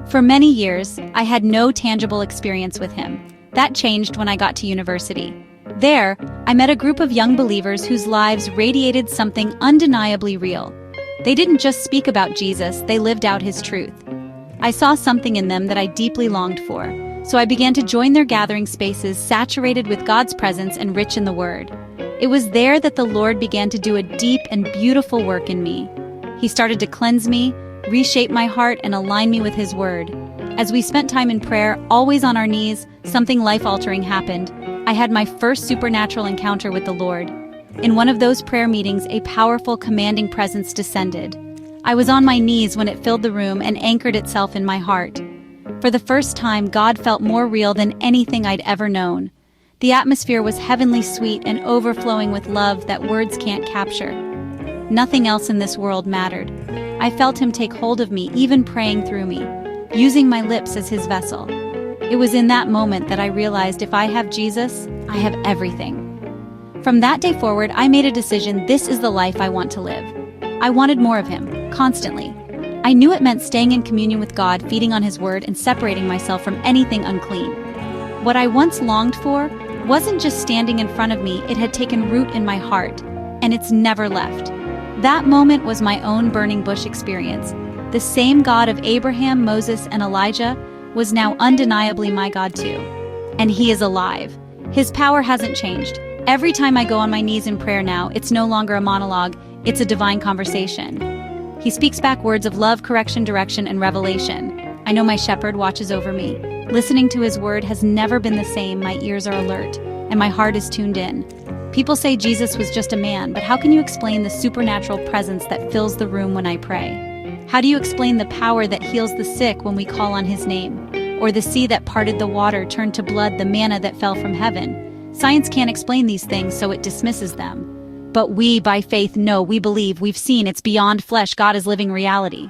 For many years, I had no tangible experience with him. That changed when I got to university. There, I met a group of young believers whose lives radiated something undeniably real. They didn't just speak about Jesus, they lived out his truth. I saw something in them that I deeply longed for, so I began to join their gathering spaces saturated with God's presence and rich in the Word. It was there that the Lord began to do a deep and beautiful work in me. He started to cleanse me, reshape my heart, and align me with His Word. As we spent time in prayer, always on our knees, something life-altering happened. I had my first supernatural encounter with the Lord. In one of those prayer meetings, a powerful, commanding presence descended. I was on my knees when it filled the room and anchored itself in my heart. For the first time, God felt more real than anything I'd ever known. The atmosphere was heavenly sweet and overflowing with love that words can't capture. Nothing else in this world mattered. I felt Him take hold of me, even praying through me, using my lips as His vessel. It was in that moment that I realized if I have Jesus, I have everything. From that day forward, I made a decision: this is the life I want to live. I wanted more of Him, constantly. I knew it meant staying in communion with God, feeding on His Word, and separating myself from anything unclean. What I once longed for wasn't just standing in front of me, it had taken root in my heart, and it's never left. That moment was my own burning bush experience. The same God of Abraham, Moses, and Elijah was now undeniably my God too. And He is alive. His power hasn't changed. Every time I go on my knees in prayer now, it's no longer a monologue, it's a divine conversation. He speaks back words of love, correction, direction, and revelation. I know my shepherd watches over me. Listening to His Word has never been the same. My ears are alert, and my heart is tuned in. People say Jesus was just a man, but how can you explain the supernatural presence that fills the room when I pray? How do you explain the power that heals the sick when we call on His name? Or the sea that parted the water turned to blood, the manna that fell from heaven? Science can't explain these things, so it dismisses them. But we, by faith, know, we believe, we've seen, it's beyond flesh. God is living reality.